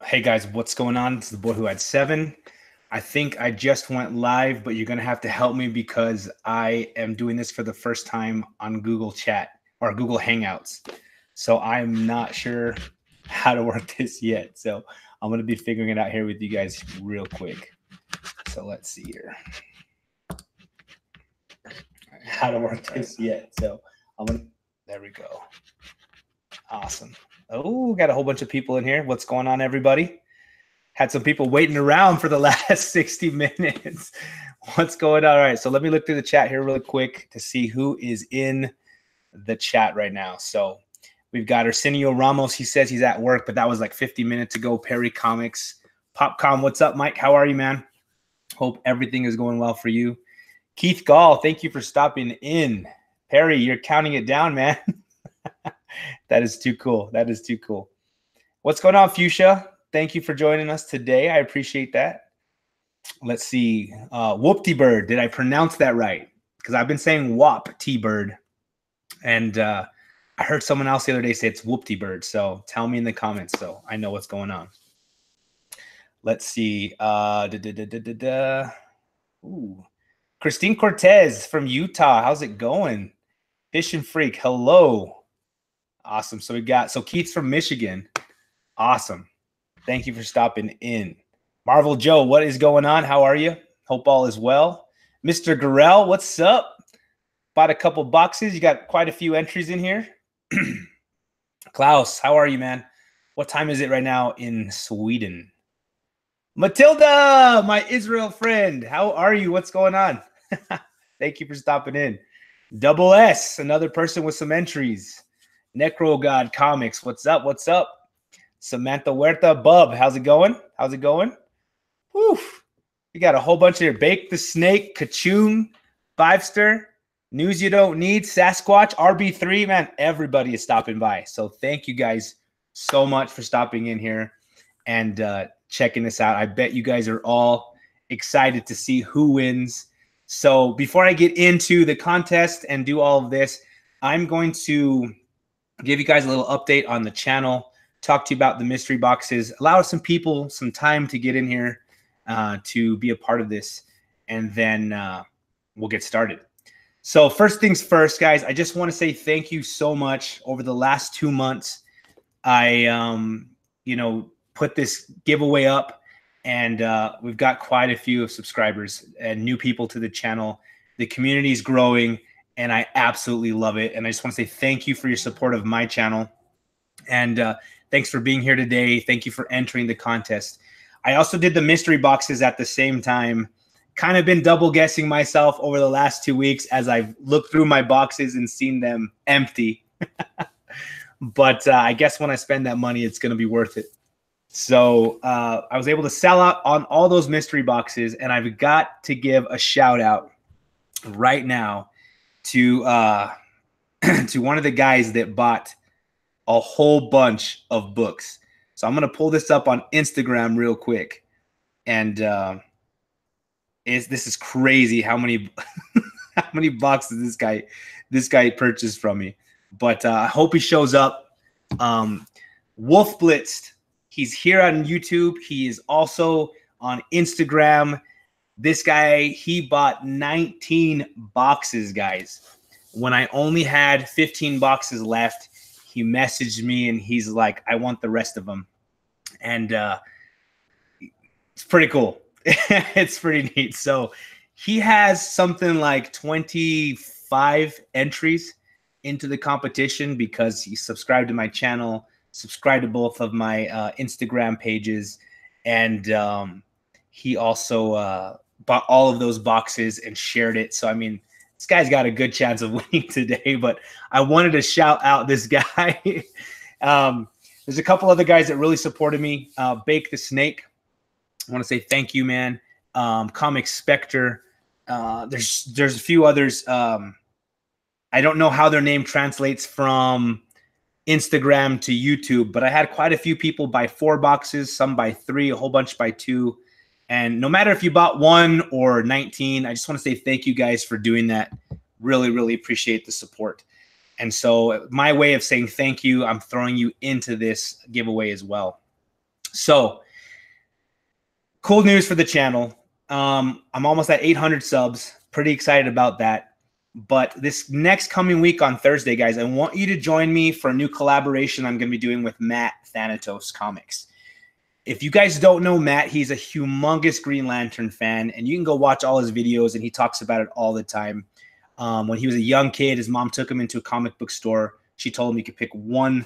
Hey guys, what's going on? It's the boy who had seven. I think I just went live, but you're going to have to help me because I am doing this for the first time on Google Chat or Google Hangouts. So I'm not sure how to work this yet. So I'm going to be figuring it out here with you guys real quick. So let's see here. How to work this yet. So there we go. Awesome. Oh, got a whole bunch of people in here. What's going on, everybody? Had some people waiting around for the last 60 minutes. What's going on? All right, so let me look through the chat here really quick to see who is in the chat right now. So we've got Arsenio Ramos. He says he's at work, but that was like 50 minutes ago. Perry Comics. Popcom, what's up, Mike? How are you, man? Hope everything is going well for you. Keith Gall, thank you for stopping in. Perry, you're counting it down, man. That is too cool. That is too cool. What's going on, Fuchsia? Thank you for joining us today. I appreciate that. Let's see. Whoop-T-Bird. Did I pronounce that right? Because I've been saying Wop-T-Bird. And I heard someone else the other day say it's Whoop-T-Bird. So tell me in the comments so I know what's going on. Let's see. Ooh. Christine Cortez from Utah. How's it going? Fishing Freak. Hello. Awesome. So Keith's from Michigan. Awesome. Thank you for stopping in. Marvel Joe, what is going on? How are you? Hope all is well. Mr. Gorell, what's up? Bought a couple boxes. You got quite a few entries in here. Klaus, how are you, man? What time is it right now in Sweden? Matilda, my Israel friend. How are you? What's going on? Thank you for stopping in. Double S, another person with some entries. Necro God Comics, what's up? What's up? Samantha Huerta, Bub, how's it going? How's it going? Whew. We got a whole bunch of here. Bake the Snake, Kachoom, Fivester, News You Don't Need, Sasquatch, RB3, man, everybody is stopping by. So thank you guys so much for stopping in here and checking this out. I bet you guys are all excited to see who wins. So before I get into the contest and do all of this, I'm going to give you guys a little update on the channel, talk to you about the mystery boxes, allow some people some time to get in here to be a part of this, and then we'll get started. So first things first, guys, I just want to say thank you so much. Over the last 2 months, I put this giveaway up, and we've got quite a few subscribers and new people to the channel. The community is growing, and I absolutely love it. And I just want to say thank you for your support of my channel. And thanks for being here today. Thank you for entering the contest. I also did the mystery boxes at the same time. Kind of been double guessing myself over the last 2 weeks as I've looked through my boxes and seen them empty. But I guess when I spend that money, it's going to be worth it. So I was able to sell out on all those mystery boxes, and I've got to give a shout out right now to to one of the guys that bought a whole bunch of books. So I'm going to pull this up on Instagram real quick. And this is crazy how many how many boxes this guy purchased from me. But I hope he shows up. Wolf Blitzed. He's here on YouTube. He is also on Instagram. This guy, he bought 19 boxes, guys. When I only had 15 boxes left, he messaged me and he's like, I want the rest of them. And it's pretty cool. It's pretty neat. So he has something like 25 entries into the competition because he subscribed to my channel, subscribed to both of my Instagram pages, and he also bought all of those boxes and shared it. So, I mean, this guy's got a good chance of winning today, but I wanted to shout out this guy. There's a couple other guys that really supported me. Bake the Snake. I want to say thank you, man. Comic Spectre. There's a few others. I don't know how their name translates from Instagram to YouTube, but I had quite a few people buy 4 boxes, some buy 3, a whole bunch buy 2. And no matter if you bought 1 or 19, I just want to say thank you guys for doing that. Really, really appreciate the support. And so my way of saying thank you, I'm throwing you into this giveaway as well. So cool news for the channel. I'm almost at 800 subs. Pretty excited about that. But this next coming week on Thursday, guys, I want you to join me for a new collaboration I'm going to be doing with Matt Thanatos Comics. If you guys don't know Matt, he's a humongous Green Lantern fan, and you can go watch all his videos, and he talks about it all the time. When he was a young kid, his mom took him into a comic book store. She told him he could pick one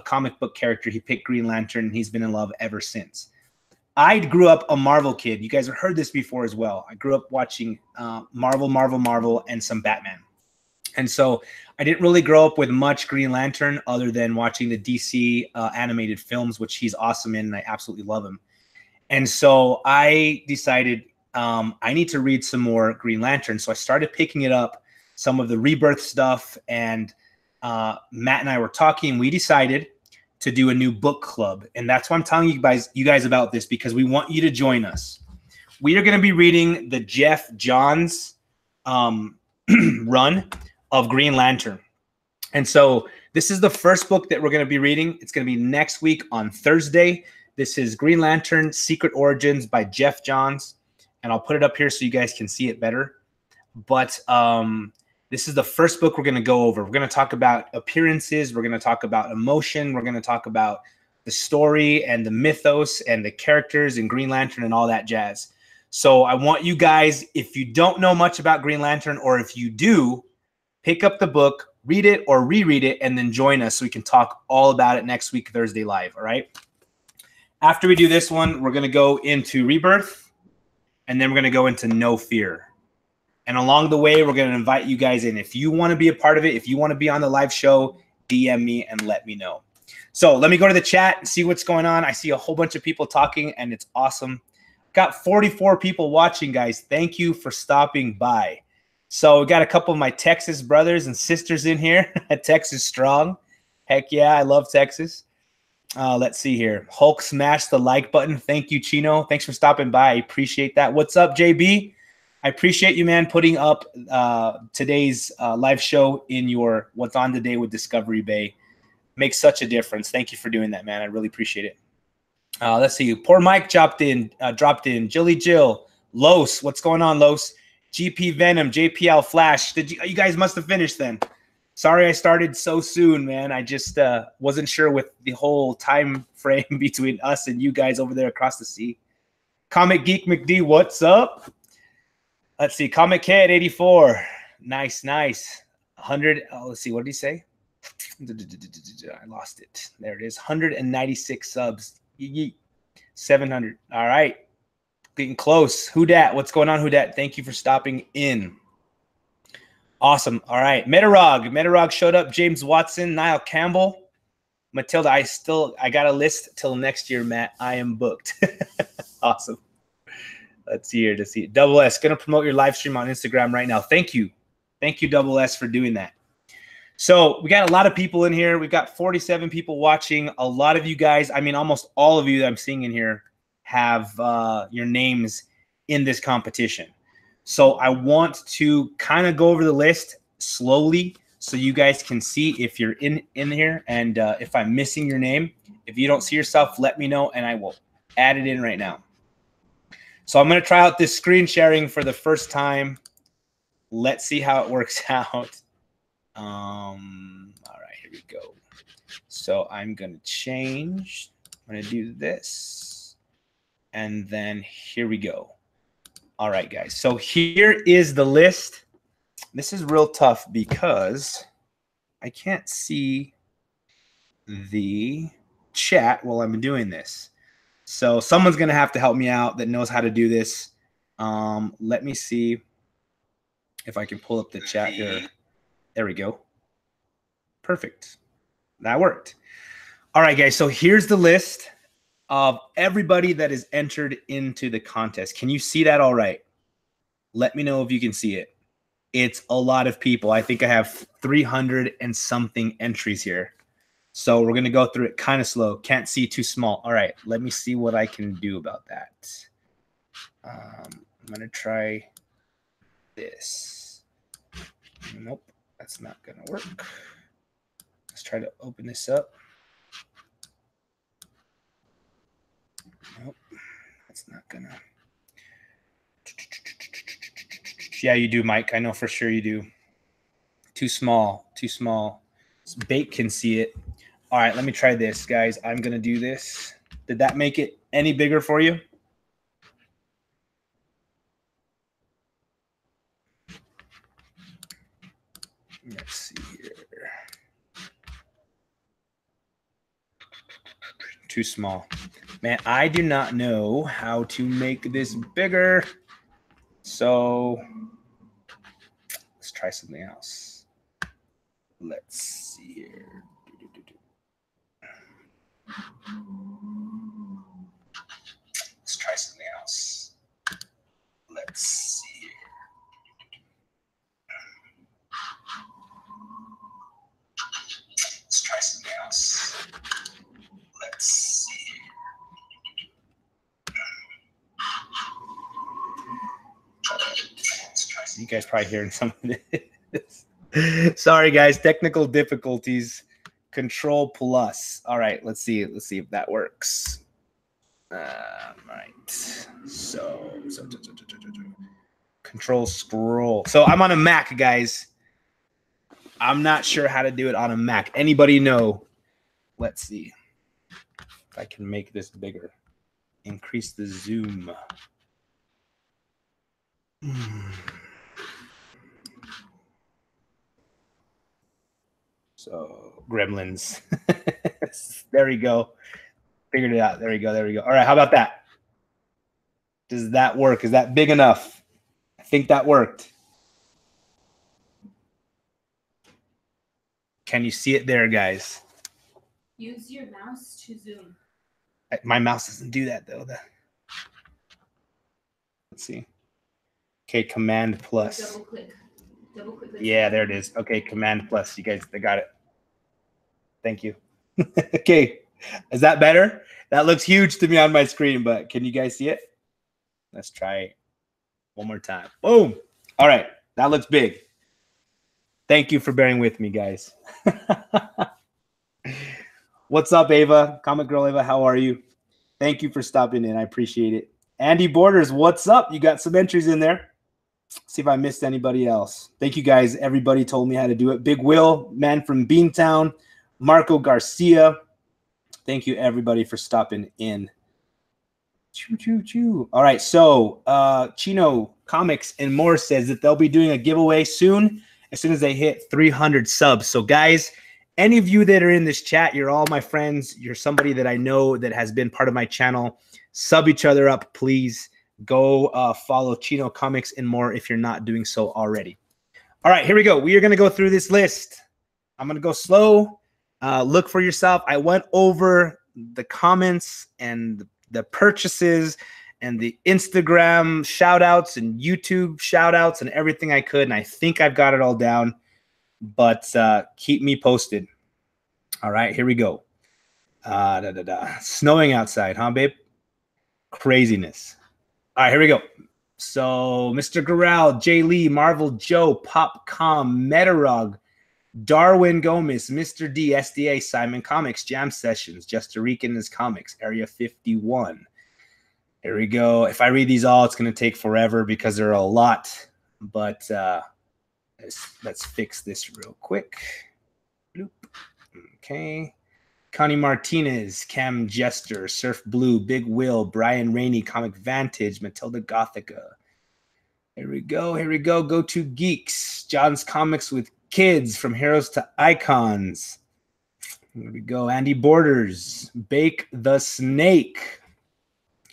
comic book character. He picked Green Lantern, and he's been in love ever since. I grew up a Marvel kid. You guys have heard this before as well. I grew up watching Marvel, and some Batman. And so I didn't really grow up with much Green Lantern other than watching the DC animated films, which he's awesome in, and I absolutely love him. And so I decided I need to read some more Green Lantern. So I started picking it up, some of the Rebirth stuff, and Matt and I were talking. We decided to do a new book club, and that's why I'm telling you guys about this, because we want you to join us. We are going to be reading the Jeff Johns run of Green Lantern. And so this is the first book that we're going to be reading. It's going to be next week on Thursday. This is Green Lantern Secret Origins by Jeff Johns. And I'll put it up here so you guys can see it better. But this is the first book we're going to go over. We're going to talk about appearances. We're going to talk about emotion. We're going to talk about the story and the mythos and the characters in Green Lantern and all that jazz. So I want you guys, if you don't know much about Green Lantern, or if you do, pick up the book, read it or reread it, and then join us so we can talk all about it next week, Thursday live, all right? After we do this one, we're going to go into Rebirth, and then we're going to go into No Fear. And along the way, we're going to invite you guys in. If you want to be a part of it, if you want to be on the live show, DM me and let me know. So let me go to the chat and see what's going on. I see a whole bunch of people talking, and it's awesome. Got 44 people watching, guys. Thank you for stopping by. So we got a couple of my Texas brothers and sisters in here. Texas strong. Heck yeah, I love Texas. Let's see here. Hulk smashed the like button. Thank you, Chino. Thanks for stopping by. I appreciate that. What's up, JB? I appreciate you, man, putting up today's live show in your What's On Today with Discovery Bay. Makes such a difference. Thank you for doing that, man. I really appreciate it. Let's see. Poor Mike dropped in. Jilly Jill. Los. What's going on, Los? GP Venom, JPL Flash. You guys must have finished then. Sorry I started so soon, man. I just wasn't sure with the whole time frame between us and you guys over there across the sea. Comic Geek McD, what's up? Let's see. Comic Kid 84. Nice, nice. 100. Oh, let's see. What did he say? I lost it. There it is. 196 subs. 700. All right. Getting close. Who dat? What's going on, Who dat? Thank you for stopping in. Awesome. All right. Metarog showed up. James Watson, Niall Campbell, Matilda. I got a list till next year, Matt. I am booked. Awesome. Let's see here to see it. Double S, gonna promote your live stream on Instagram right now. Thank you. Thank you, Double S, for doing that. So we got a lot of people in here. We've got 47 people watching. A lot of you guys, I mean, almost all of you that I'm seeing in here have your names in this competition. So I want to kind of go over the list slowly so you guys can see if you're in here, and if I'm missing your name. If you don't see yourself, let me know and I will add it in right now. So I'm going to try out this screen sharing for the first time. Let's see how it works out. All right, here we go. So I'm going to change. I'm going to do this. And then here we go. All right, guys. So here is the list. This is real tough because I can't see the chat while I'm doing this. So someone's going to have to help me out that knows how to do this. Let me see if I can pull up the chat here. There we go. Perfect. That worked. All right, guys. So here's the list of everybody that is entered into the contest. Can you see that all right? Let me know if you can see it. It's a lot of people. I think I have 300 and something entries here. So we're going to go through it kind of slow. Can't see too small. All right, let me see what I can do about that. I'm going to try this. Nope, that's not going to work. Let's try to open this up. Nope, that's not gonna. Yeah, you do, Mike. I know for sure you do. Too small, too small. Bake can see it. All right, let me try this, guys. I'm gonna do this. Did that make it any bigger for you? Let's see here. Too small. Man, I do not know how to make this bigger. So let's try something else. Let's see here. Let's try something else. Let's see here. Let's try something else. Let's see. You guys probably hearing some of this. Sorry, guys. Technical difficulties. Control plus. All right. Let's see. Let's see if that works. Right. So control scroll. So I'm on a Mac, guys. I'm not sure how to do it on a Mac. Anybody know? Let's see if I can make this bigger. Increase the zoom. So gremlins. There we go. Figured it out. There we go. There we go. All right. How about that? Does that work? Is that big enough? I think that worked. Can you see it there, guys? Use your mouse to zoom. My mouse doesn't do that, though. Let's see. Okay, Command plus. Double click. Double click. Yeah, there it is. Okay, Command plus. You guys, they got it. Thank you. Okay, is that better? That looks huge to me on my screen, but can you guys see it? Let's try it one more time. Boom. All right, that looks big. Thank you for bearing with me, guys. What's up, Ava? Comic Girl Ava, how are you? Thank you for stopping in. I appreciate it. Andy Borders, what's up? You got some entries in there. See if I missed anybody else. Thank you, guys. Everybody told me how to do it. Big Will, man from Beantown. Marco Garcia. Thank you, everybody, for stopping in. Choo, choo, choo. All right, so Chino Comics and More says that they'll be doing a giveaway soon as they hit 300 subs. So, guys, any of you that are in this chat, you're all my friends. You're somebody that I know that has been part of my channel. Sub each other up, please. Go follow Chino Comics and More if you're not doing so already. All right, here we go. We are going to go through this list. I'm going to go slow. Look for yourself. I went over the comments and the purchases and the Instagram shout outs and YouTube shout outs and everything I could. And I think I've got it all down, but keep me posted. All right, here we go. Snowing outside, huh, babe? Craziness. All right, here we go. So Mr. Gural, Jay Lee, Marvel Joe, Popcom, Metarog, Darwin Gomez, Mr. D, SDA, Simon Comics, Jam Sessions, Just Rican is Comics, Area 51. Here we go. If I read these all, it's going to take forever because there are a lot. But let's fix this real quick. Bloop. Okay. Connie Martinez, Cam Jester, Surf Blue, Big Will, Brian Rainey, Comic Vantage, Matilda Gothica. Here we go. Here we go. Go to Geeks. John's Comics with Kids, From Heroes to Icons. Here we go. Andy Borders, Bake the Snake,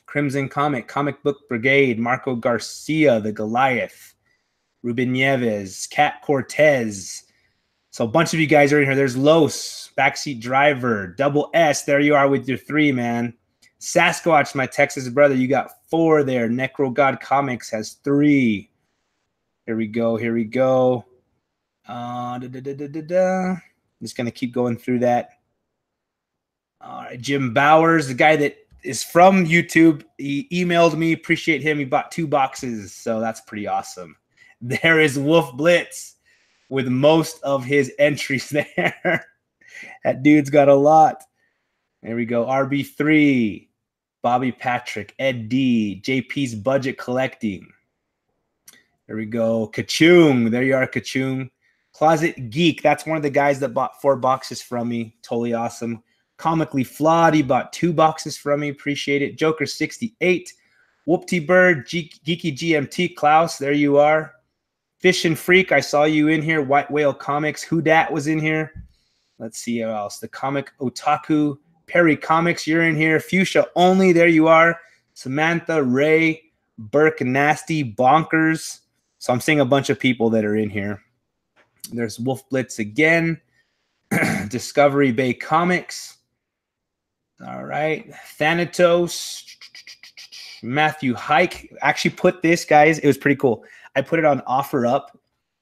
Crimson Comic, Comic Book Brigade, Marco Garcia, The Goliath, Ruben Nieves, Cat Cortez. So a bunch of you guys are in here. There's Los, Backseat Driver, Double S. There you are with your 3, man. Sasquatch, my Texas brother. You got 4 there. Necro God Comics has 3. Here we go. Here we go. I'm just going to keep going through that. All right. Jim Bowers, the guy that is from YouTube. He emailed me. Appreciate him. He bought 2 boxes. So that's pretty awesome. There is Wolf Blitz with most of his entries there. That dude's got a lot. There we go. RB3. Bobby Patrick, Ed D, JP's Budget Collecting. There we go. Kachung. There you are, Kachung. Closet Geek. That's one of the guys that bought 4 boxes from me. Totally awesome. Comically Flawed. He bought 2 boxes from me. Appreciate it. Joker 68. Whoopty Bird. Geeky GMT. Klaus. There you are. Fish and Freak. I saw you in here. White Whale Comics. Who Dat was in here. Let's see who else. The Comic Otaku. Perry Comics. You're in here. Fuchsia Only. There you are. Samantha. Ray. Burke Nasty. Bonkers. So I'm seeing a bunch of people that are in here. There's Wolf Blitz again. Discovery Bay Comics. All right. Thanatos. Matthew Hike. Actually put this, guys. It was pretty cool. I put it on OfferUp,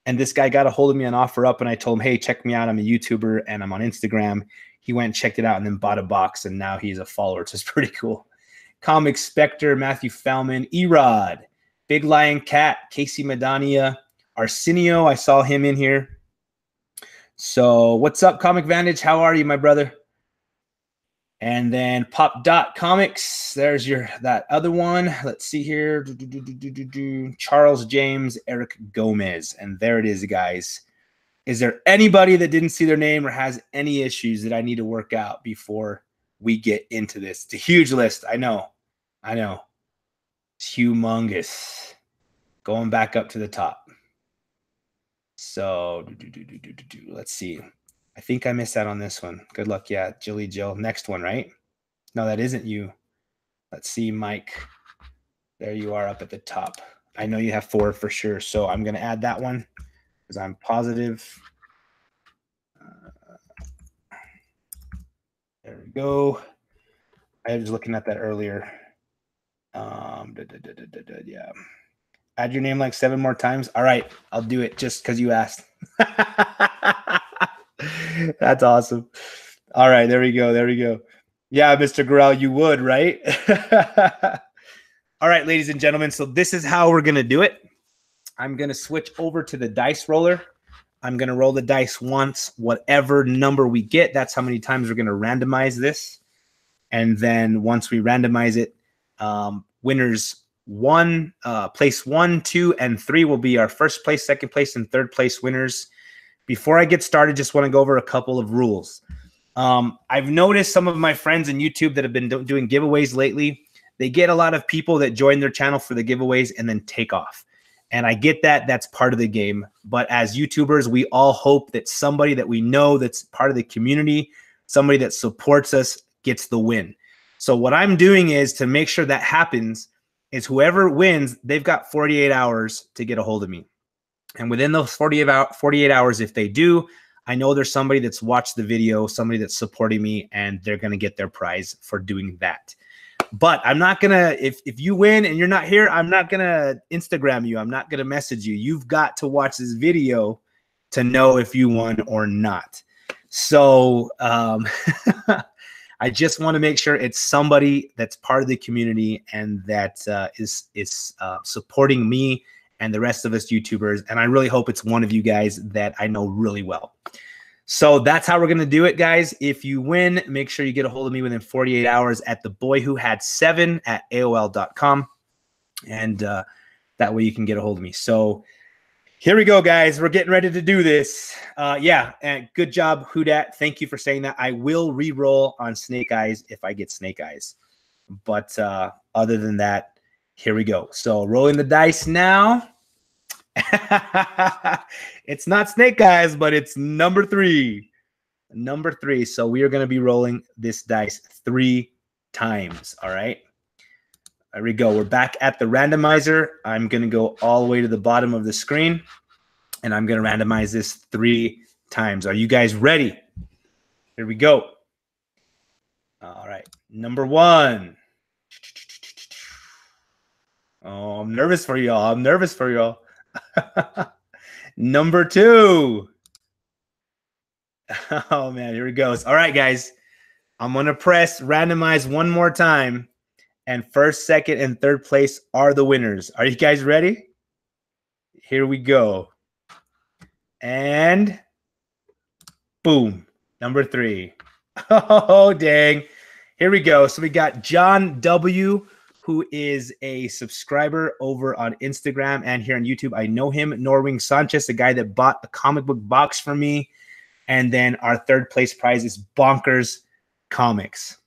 and this guy got a hold of me on OfferUp, and I told him, hey, check me out. I'm a YouTuber, and I'm on Instagram. He went and checked it out and then bought a box, and now he's a follower. So it's pretty cool. Comic Spectre. Matthew Fellman. Erod. Big Lion Cat, Casey Madania, Arsenio. I saw him in here. So what's up, Comic Vantage? How are you, my brother? And then Pop Dot Comics. There's that other one. Let's see here. Charles James, Eric Gomez. And there it is, guys. Is there anybody that didn't see their name or has any issues that I need to work out before we get into this? It's a huge list. I know. It's humongous. Going back up to the top. So let's see. I think I missed out on this one. Good luck. Yeah, Jilly Jill. Next one, right? No, that isn't you. Let's see, Mike. There you are up at the top. I know you have 4 for sure. So I'm going to add that one because I'm positive. There we go. I was looking at that earlier. Yeah. Add your name like 7 more times. All right, I'll do it just because you asked. That's awesome. All right, there we go. Yeah, Mr. Gorell, you would, right? All right, ladies and gentlemen, so this is how we're going to do it. I'm going to switch over to the dice roller. I'm going to roll the dice once. Whatever number we get, that's how many times we're going to randomize this. And then once we randomize it, winners place 1, 2, and 3 will be our first place, second place, and third place winners. Before I get started, just want to go over a couple of rules. I've noticed some of my friends on YouTube that have been doing giveaways lately. They get a lot of people that join their channel for the giveaways and then take off. And I get that. That's part of the game. But as YouTubers, we all hope that somebody that we know that's part of the community, somebody that supports us, gets the win. So what I'm doing is to make sure that happens is whoever wins, they've got 48 hours to get a hold of me. And within those 48 hours, if they do, I know there's somebody that's watched the video, somebody that's supporting me, and they're going to get their prize for doing that. But I'm not going to, if you win and you're not here, I'm not going to Instagram you. I'm not going to message you. You've got to watch this video to know if you won or not. So I just want to make sure it's somebody that's part of the community and that is supporting me and the rest of us YouTubers. And I really hope it's one of you guys that I know really well. So that's how we're going to do it, guys. If you win, make sure you get a hold of me within 48 hours at theboywhohad7@AOL.com. And that way you can get a hold of me. So here we go, guys. We're getting ready to do this. Yeah, and good job, Hudat. Thank you for saying that. I will re-roll on Snake Eyes if I get Snake Eyes. But other than that, here we go. So rolling the dice now. It's not Snake Eyes, but it's number 3. Number 3. So we are going to be rolling this dice 3 times. All right. There we go. We're back at the randomizer. I'm going to go all the way to the bottom of the screen, and I'm going to randomize this 3 times. Are you guys ready? Here we go. All right. Number 1. Oh, I'm nervous for y'all. Number 2. Oh, man. Here it goes. All right, guys. I'm going to press randomize one more time. And first, second, and third place are the winners. Are you guys ready? Here we go. And boom. Number 3. Oh, dang. Here we go. So we got John W., who is a subscriber over on Instagram and here on YouTube. I know him. Norwing Sanchez, the guy that bought a comic book box for me. And then our third place prize is Bonkers Comics.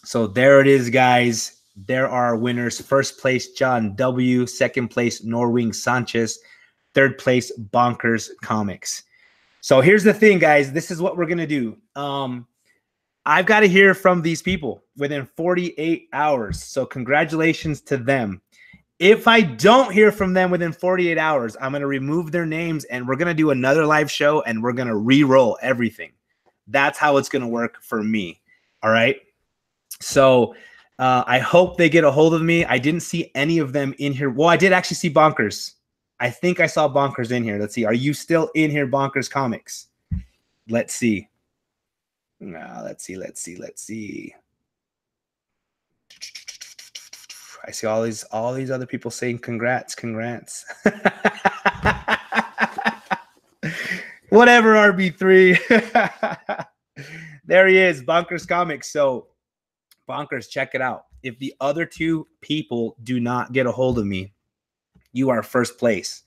So there it is, guys. There are our winners. First place, John W. Second place, Norwing Sanchez. Third place, Bonkers Comics. So here's the thing, guys. This is what we're going to do. I've got to hear from these people within 48 hours. So congratulations to them. If I don't hear from them within 48 hours, I'm going to remove their names and we're going to do another live show and we're going to re-roll everything. That's how it's going to work for me. All right. So I hope they get a hold of me. I didn't see any of them in here. Well, I did actually see Bonkers. I think I saw Bonkers in here. Let's see. Are you still in here, Bonkers Comics? Let's see. Let's see. I see all these other people saying congrats. Whatever, RB3. There he is, Bonkers Comics. So Bonkers, check it out. If the other two people do not get a hold of me, you are first place.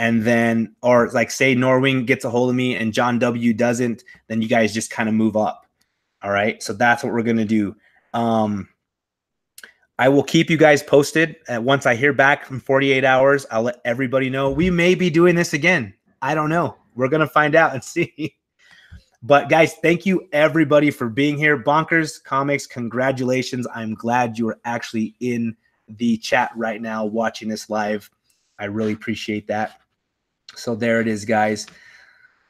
And then, or like say Norwing gets a hold of me and John W doesn't, then you guys just kind of move up. All right. So that's what we're going to do. I will keep you guys posted. Once I hear back from 48 hours, I'll let everybody know. We may be doing this again. I don't know. We're going to find out and see. But guys, thank you everybody for being here. Bonkers Comics, congratulations. I'm glad you are actually in the chat right now watching this live. I really appreciate that. So there it is, guys.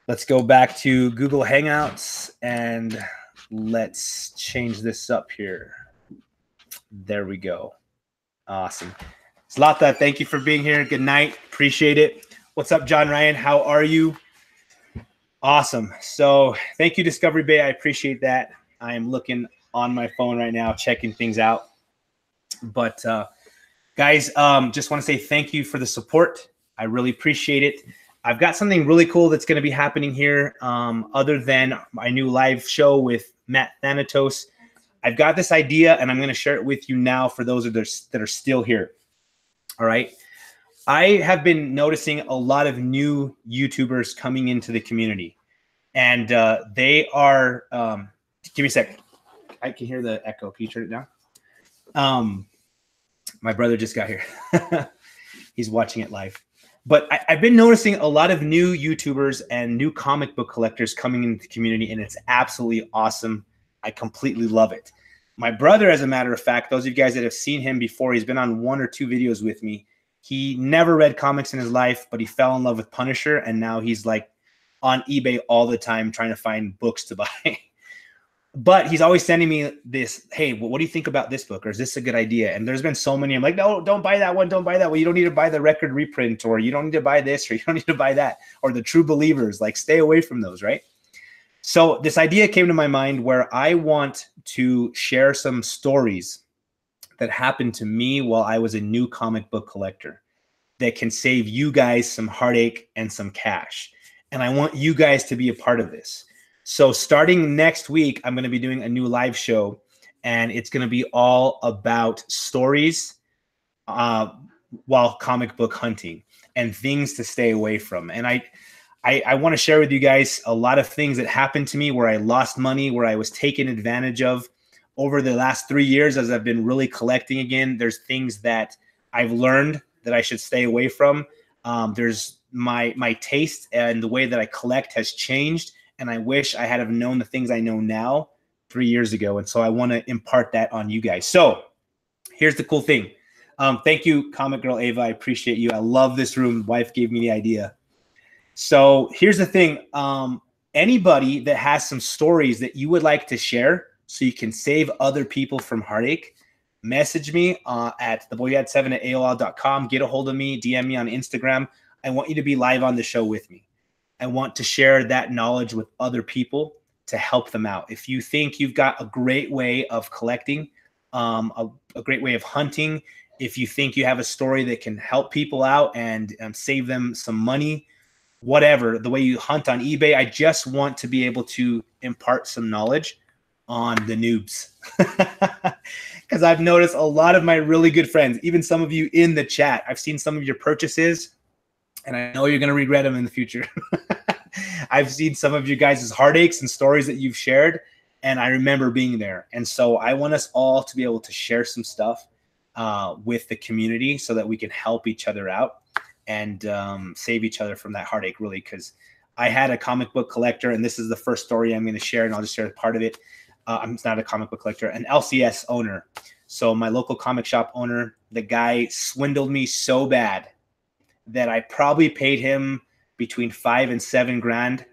Let's go back to Google Hangouts and let's change this up here. There we go. Awesome. Zlata, thank you for being here. Good night. Appreciate it. What's up, John Ryan? How are you? Awesome. So thank you, Discovery Bay. I appreciate that. I am looking on my phone right now, checking things out. But guys, just want to say thank you for the support. I really appreciate it. I've got something really cool that's going to be happening here. Other than my new live show with Matt Thanatos, I've got this idea and I'm going to share it with you now for those that are still here. All right. I have been noticing a lot of new YouTubers coming into the community, and they are, give me a sec. I can hear the echo. Can you turn it down? My brother just got here. He's watching it live. But I've been noticing a lot of new YouTubers and new comic book collectors coming into the community, and it's absolutely awesome. I completely love it. My brother, as a matter of fact, those of you guys that have seen him before, he's been on 1 or 2 videos with me. He never read comics in his life, but he fell in love with Punisher, and now he's like on eBay all the time trying to find books to buy. But he's always sending me this, hey, what do you think about this book? Or is this a good idea? And there's been so many. I'm like, no, don't buy that one. Don't buy that one. You don't need to buy the record reprint, or you don't need to buy this, or you don't need to buy that, or the True Believers. Like, stay away from those, right? So this idea came to my mind where I want to share some stories that happened to me while I was a new comic book collector that can save you guys some heartache and some cash. And I want you guys to be a part of this. So starting next week, I'm going to be doing a new live show, and it's going to be all about stories while comic book hunting and things to stay away from. And I want to share with you guys a lot of things that happened to me where I lost money, where I was taken advantage of over the last 3 years as I've been really collecting again. There's things that I've learned that I should stay away from. There's my taste and the way that I collect has changed. And I wish I had have known the things I know now 3 years ago. And so I want to impart that on you guys. So here's the cool thing. Thank you, Comic Girl Ava. I appreciate you. I love this room. Wife gave me the idea. So here's the thing. Anybody that has some stories that you would like to share so you can save other people from heartache, message me at theboyad7@aol.com. Get a hold of me. DM me on Instagram. I want you to be live on the show with me. I want to share that knowledge with other people to help them out. If you think you've got a great way of collecting, a great way of hunting, if you think you have a story that can help people out and save them some money, whatever, the way you hunt on eBay, I just want to be able to impart some knowledge on the noobs. Because I've noticed a lot of my really good friends, even some of you in the chat, I've seen some of your purchases, and I know you're going to regret them in the future. I've seen some of you guys' heartaches and stories that you've shared, and I remember being there. And so I want us all to be able to share some stuff with the community so that we can help each other out and save each other from that heartache, really, because I had a comic book collector, and this is the first story I'm going to share, and I'll just share part of it. I'm not a comic book collector, an LCS owner. So my local comic shop owner, the guy swindled me so bad that I probably paid him between $5,000 and $7,000.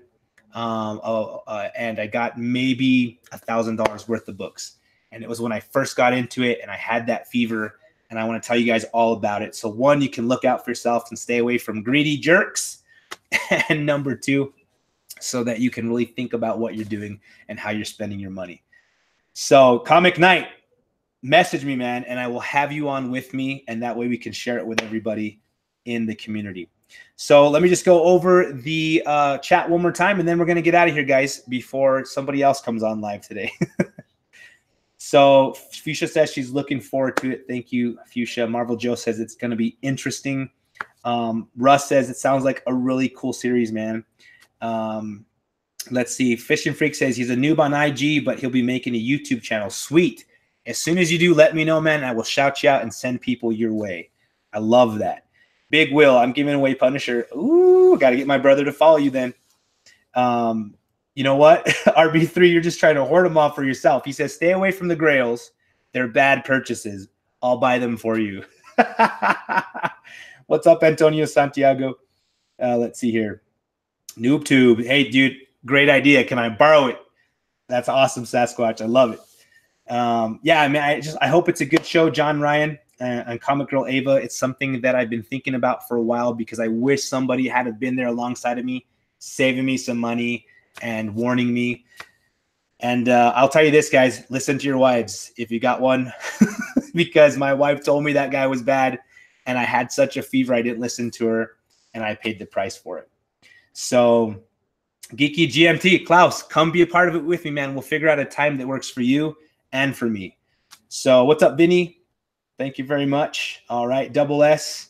And I got maybe $1,000 worth of books. And it was when I first got into it, and I had that fever, and I want to tell you guys all about it. So one, you can look out for yourself and stay away from greedy jerks. And number two, so that you can really think about what you're doing and how you're spending your money. So Comic Night, message me, man, and I will have you on with me, and that way we can share it with everybody in the community. So let me just go over the chat one more time, and then we're going to get out of here, guys, before somebody else comes on live today. So Fuchsia says she's looking forward to it. Thank you, Fuchsia. Marvel Joe says it's going to be interesting. Russ says it sounds like a really cool series, man. Let's see. Fish and Freak says he's a noob on IG, but he'll be making a YouTube channel. Sweet. As soon as you do, let me know, man. I will shout you out and send people your way. I love that. Big Will, I'm giving away Punisher. Ooh, got to get my brother to follow you then. You know what? RB3, you're just trying to hoard them all for yourself. He says, stay away from the grails. They're bad purchases. I'll buy them for you. What's up, Antonio Santiago? Let's see here. NoobTube. Hey, dude, great idea. Can I borrow it? That's awesome, Sasquatch. I love it. Yeah, I mean, I hope it's a good show, John Ryan and Comic Girl Ava. It's something that I've been thinking about for a while because I wish somebody had been there alongside of me, saving me some money and warning me. And I'll tell you this, guys, listen to your wives if you got one, because my wife told me that guy was bad, and I had such a fever I didn't listen to her, and I paid the price for it. So Geeky GMT, Klaus, come be a part of it with me, man. We'll figure out a time that works for you and for me. So what's up, Vinny? Thank you very much. All right, Double S.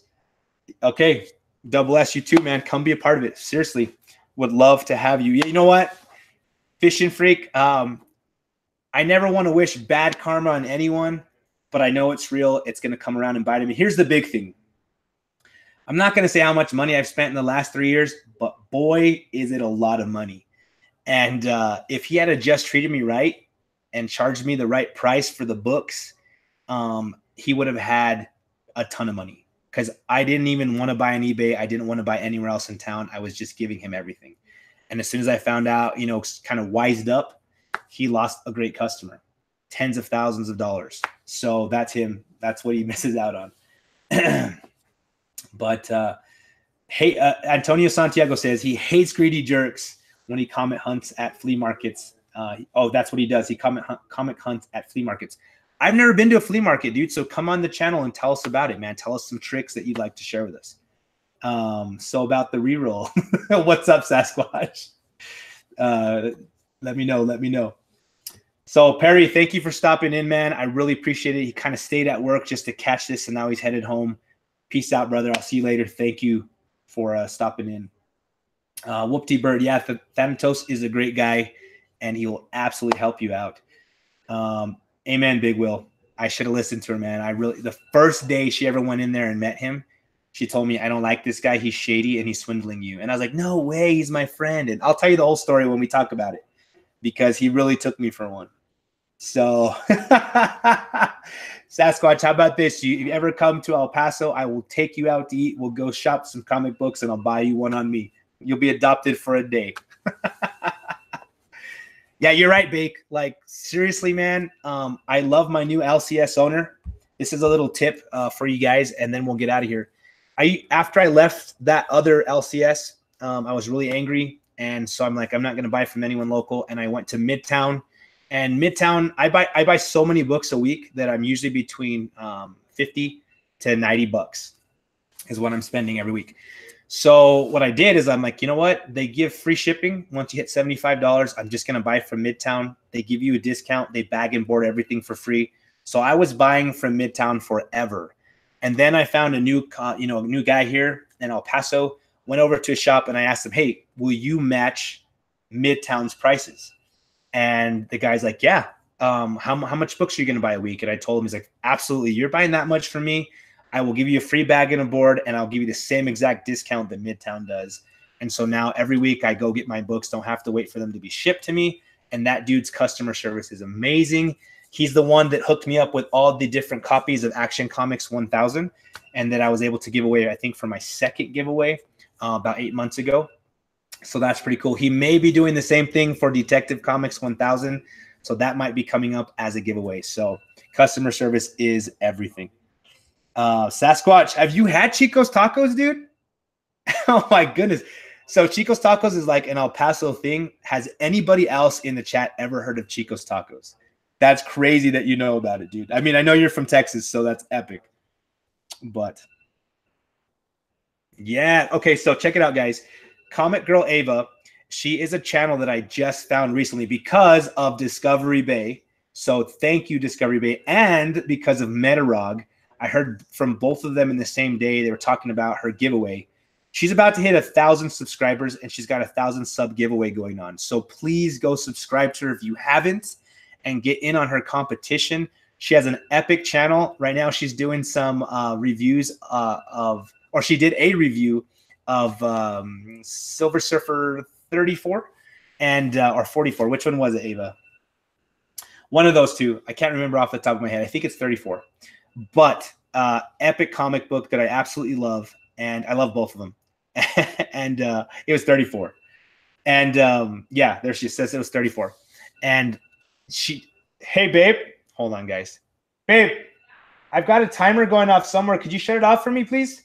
Okay, Double S, you too, man. Come be a part of it. Seriously, would love to have you. Yeah, you know what? Fish and Freak, I never want to wish bad karma on anyone, but I know it's real. It's going to come around and bite me. Here's the big thing. I'm not going to say how much money I've spent in the last 3 years, but boy, is it a lot of money. And if he had just treated me right and charged me the right price for the books, he would have had a ton of money, because I didn't even want to buy on eBay. I didn't want to buy anywhere else in town. I was just giving him everything. And as soon as I found out, you know, kind of wised up, he lost a great customer, tens of thousands of dollars. So that's him. That's what he misses out on. But hey, Antonio Santiago says he hates greedy jerks when he comic hunts at flea markets. Oh, that's what he does. He comic hunts at flea markets. I've never been to a flea market, dude. So come on the channel and tell us about it, man. Tell us some tricks that you'd like to share with us. So about the reroll. What's up, Sasquatch? Let me know. Let me know. So Perry, thank you for stopping in, man. I really appreciate it. He kind of stayed at work just to catch this, and now he's headed home. Peace out, brother. I'll see you later. Thank you for stopping in. Whoop-T Bird. Yeah, Thanatos is a great guy, and he will absolutely help you out. Amen, Big Will. I should have listened to her, man. The first day she ever went in there and met him, she told me, I don't like this guy. He's shady and he's swindling you. And I was like, no way. He's my friend. And I'll tell you the whole story when we talk about it, because he really took me for one. So Sasquatch, how about this? If you ever come to El Paso, I will take you out to eat. We'll go shop some comic books and I'll buy you one on me. You'll be adopted for a day. Yeah, you're right, Bake. Like, seriously, man, I love my new LCS owner. This is a little tip for you guys, and then we'll get out of here. After I left that other LCS, I was really angry, and so I'm like, I'm not going to buy from anyone local, and I went to Midtown. And Midtown, I buy so many books a week that I'm usually between $50 to $90 is what I'm spending every week. So what I did is I'm like, you know what? They give free shipping once you hit $75. I'm just going to buy from Midtown. They give you a discount. They bag and board everything for free. So I was buying from Midtown forever. And then I found a new guy here in El Paso, went over to his shop and I asked him, hey, will you match Midtown's prices? And the guy's like, yeah. How much books are you going to buy a week? And I told him, he's like, absolutely. You're buying that much from me. I will give you a free bag and a board, and I'll give you the same exact discount that Midtown does. And so now every week I go get my books, don't have to wait for them to be shipped to me. And that dude's customer service is amazing. He's the one that hooked me up with all the different copies of Action Comics 1000, and that I was able to give away, I think, for my second giveaway about 8 months ago. So that's pretty cool. He may be doing the same thing for Detective Comics 1000. So that might be coming up as a giveaway. So customer service is everything. Sasquatch, have you had Chico's Tacos, dude? Oh my goodness. So Chico's Tacos is like an El Paso thing. Has anybody else in the chat ever heard of Chico's Tacos? That's crazy that you know about it, dude. I mean, I know you're from Texas, so that's epic. But yeah, okay, so check it out, guys. Comic Girl Ava, she is a channel that I just found recently because of Discovery Bay. So thank you, Discovery Bay. And because of Metarog, I heard from both of them in the same day. They were talking about her giveaway. She's about to hit 1,000 subscribers, and she's got 1,000 sub giveaway going on. So please go subscribe to her if you haven't and get in on her competition. She has an epic channel. Right now she's doing some reviews or she did a review of Silver Surfer 34 and or 44. Which one was it, Ava? One of those two. I can't remember off the top of my head. I think it's 34. But epic comic book that I absolutely love, and I love both of them. And it was 34. And yeah, there she says it was 34. And hey, babe, hold on, guys. Babe, I've got a timer going off somewhere. Could you shut it off for me, please?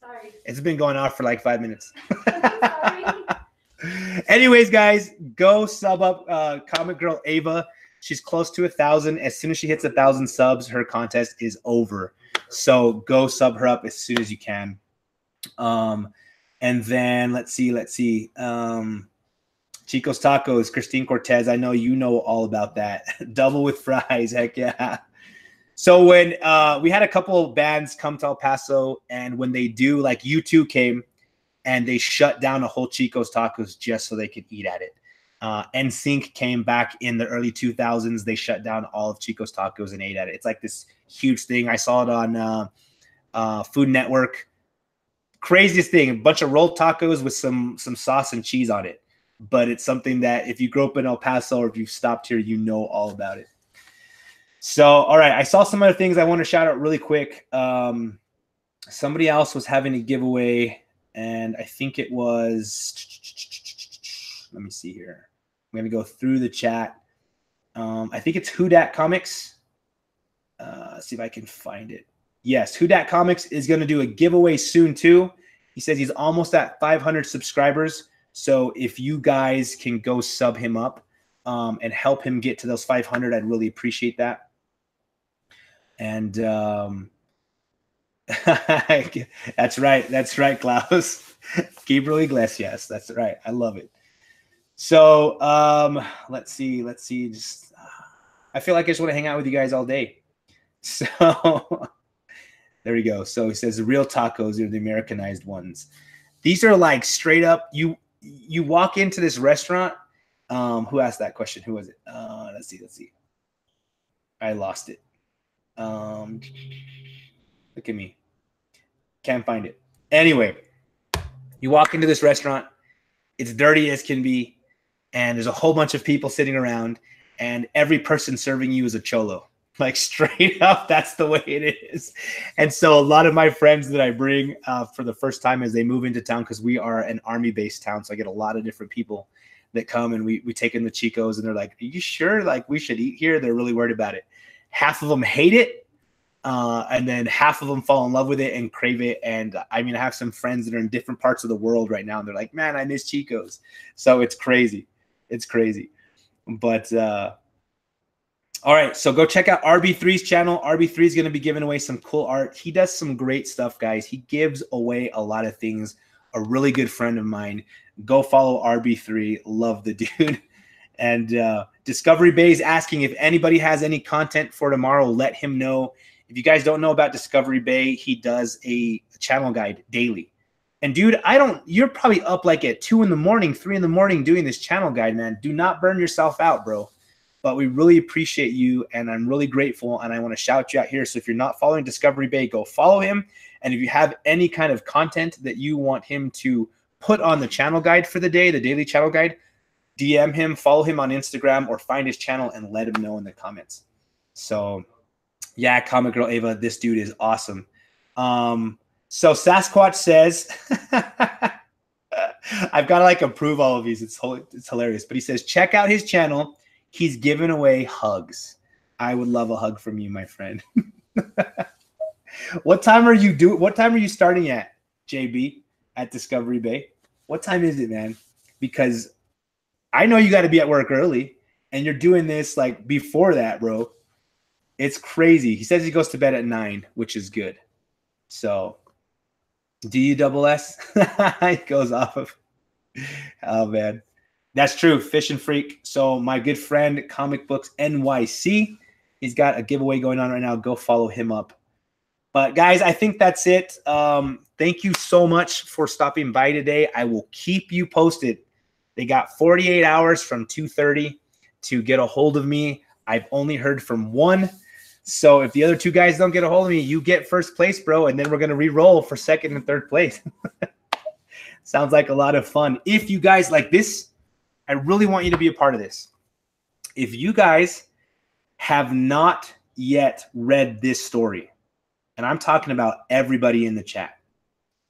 Sorry. It's been going off for like 5 minutes. Sorry. Anyways, guys, go sub up Comic Girl Ava. She's close to 1,000. As soon as she hits 1,000 subs, her contest is over. So go sub her up as soon as you can. And then let's see. Chico's Tacos, Christine Cortez. I know you know all about that. Double with fries. Heck yeah. So when we had a couple of bands come to El Paso, and when they do, like U2 came and they shut down a whole Chico's Tacos just so they could eat at it. NSYNC came back in the early 2000s. They shut down all of Chico's Tacos and ate at it. It's like this huge thing. I saw it on Food Network. Craziest thing, a bunch of rolled tacos with some sauce and cheese on it. But it's something that if you grew up in El Paso or if you've stopped here, you know all about it. So, all right, I saw some other things I want to shout out really quick. Somebody else was having a giveaway, and I think it was, let me see here. I'm going to go through the chat. I think it's Who Dat Comics. See if I can find it. Yes, Who Dat Comics is going to do a giveaway soon too. He says he's almost at 500 subscribers. So if you guys can go sub him up and help him get to those 500, I'd really appreciate that. And that's right, Klaus. Gabriel Iglesias, that's right. I love it. So let's see. Just I feel like I just want to hang out with you guys all day. So there we go. So he says the real tacos are the Americanized ones. These are like straight up. You walk into this restaurant. Who asked that question? Who was it? Let's see. I lost it. Look at me. Can't find it. Anyway, you walk into this restaurant. It's dirty as can be, and there's a whole bunch of people sitting around, and every person serving you is a cholo. Like straight up, that's the way it is. And so a lot of my friends that I bring for the first time as they move into town, because we are an Army-based town, so I get a lot of different people that come, and we take in the Chicos, and they're like, are you sure like we should eat here? They're really worried about it. Half of them hate it, and then half of them fall in love with it and crave it. And I mean, I have some friends that are in different parts of the world right now, and they're like, man, I miss Chicos. So it's crazy. It's crazy. But All right, so go check out RB3's channel. RB3 is going to be giving away some cool art. He does some great stuff, guys. He gives away a lot of things. A really good friend of mine. Go follow RB3. Love the dude. And Discovery Bay is asking if anybody has any content for tomorrow, let him know. If you guys don't know about Discovery Bay, he does a channel guide daily. And dude, you're probably up like at 2 in the morning, 3 in the morning doing this channel guide, man. Do not burn yourself out, bro. But we really appreciate you, and I'm really grateful, and I want to shout you out here. So if you're not following Discovery Bay, go follow him. And if you have any kind of content that you want him to put on the channel guide for the day, the daily channel guide, DM him, follow him on Instagram, or find his channel and let him know in the comments. So, yeah, Comic Girl Ava, this dude is awesome. So Sasquatch says, I've got to like approve all of these. It's hilarious. But he says, check out his channel. He's giving away hugs. I would love a hug from you, my friend. What time are you starting at, JB, at Discovery Bay? What time is it, man? Because I know you got to be at work early, and you're doing this like before that, bro. It's crazy. He says he goes to bed at 9, which is good. So, DUSS? It goes off of. Oh, man. That's true. Fish and Freak. So my good friend, Comic Books NYC, he's got a giveaway going on right now. Go follow him up. But guys, I think that's it. Thank you so much for stopping by today. I will keep you posted. They got 48 hours from 2:30 to get a hold of me. I've only heard from one. So if the other 2 guys don't get a hold of me, you get first place, bro. And then we're going to re-roll for 2nd and 3rd place. Sounds like a lot of fun. If you guys like this, I really want you to be a part of this. If you guys have not yet read this story, and I'm talking about everybody in the chat,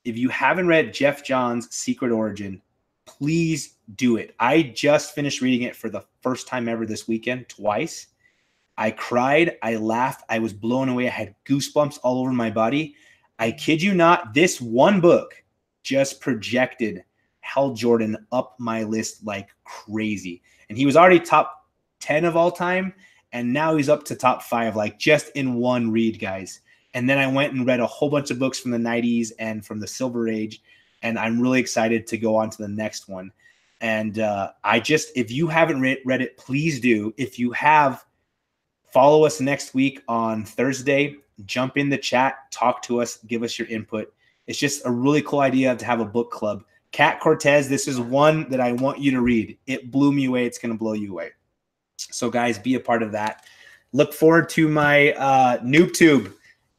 if you haven't read Jeff Johns' Secret Origin, please do it. I just finished reading it for the first time ever this weekend, twice. I cried. I laughed. I was blown away. I had goosebumps all over my body. I kid you not, this one book just projected Hal Jordan up my list like crazy. And he was already top 10 of all time, and now he's up to top 5, like just in one read, guys. And then I went and read a whole bunch of books from the 90s and from the Silver Age, and I'm really excited to go on to the next one. And if you haven't read it, please do. If you have, follow us next week on Thursday. Jump in the chat, talk to us, give us your input. It's just a really cool idea to have a book club. Cat Cortez, this is one that I want you to read. It blew me away. It's going to blow you away. So, guys, be a part of that. Look forward to my NoobTube,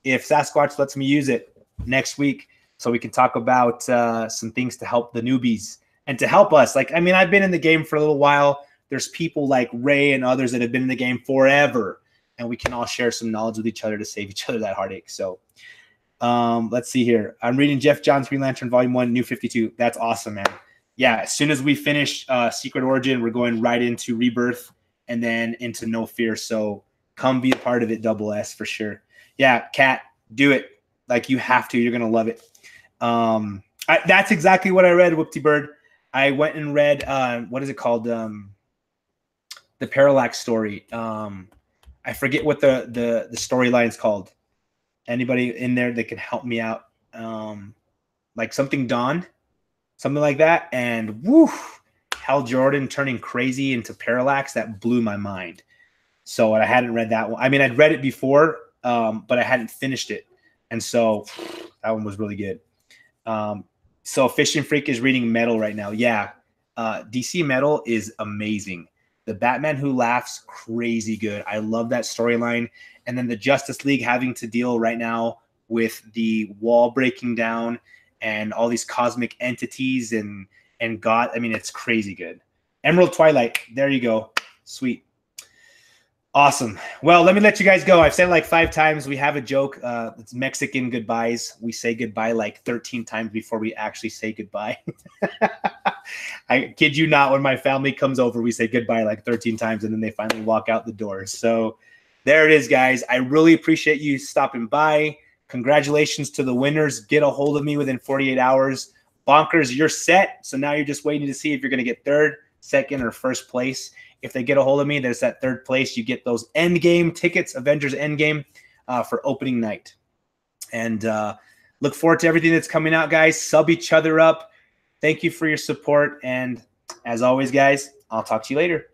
if Sasquatch lets me use it, next week, so we can talk about some things to help the newbies and to help us. Like, I mean, I've been in the game for a little while. There's people like Ray and others that have been in the game forever, and we can all share some knowledge with each other to save each other that heartache. So, let's see here. I'm reading Jeff Johns' Green Lantern Volume 1, New 52. That's awesome, man. Yeah, as soon as we finish Secret Origin, we're going right into Rebirth and then into No Fear. So come be a part of it, Double S, for sure. Yeah, Kat, do it. Like, you have to. You're going to love it. That's exactly what I read, Whoopty Bird. I went and read, what is it called? The Parallax story. I forget what the storyline's called. Anybody in there that can help me out? Like something Dawn, something like that. And woo, Hal Jordan turning crazy into Parallax, that blew my mind. So I hadn't read that one. I mean, I'd read it before, but I hadn't finished it. And so that one was really good. So Fish and Freak is reading Metal right now. Yeah, DC Metal is amazing. The Batman Who Laughs, crazy good. I love that storyline. And then the Justice League having to deal right now with the wall breaking down and all these cosmic entities and God. I mean, it's crazy good. Emerald Twilight. There you go. Sweet. Awesome. Well, let me let you guys go. I've said it like 5 times. We have a joke. It's Mexican goodbyes. We say goodbye like 13 times before we actually say goodbye. I kid you not, when my family comes over, we say goodbye like 13 times, and then they finally walk out the door. So there it is, guys. I really appreciate you stopping by. Congratulations to the winners. Get a hold of me within 48 hours. Bonkers, you're set. So now you're just waiting to see if you're going to get 3rd, second or first place. If they get a hold of me, there's that third place. You get those Endgame tickets, Avengers Endgame, for opening night. And look forward to everything that's coming out, guys. Sub each other up. Thank you for your support. And as always, guys, I'll talk to you later.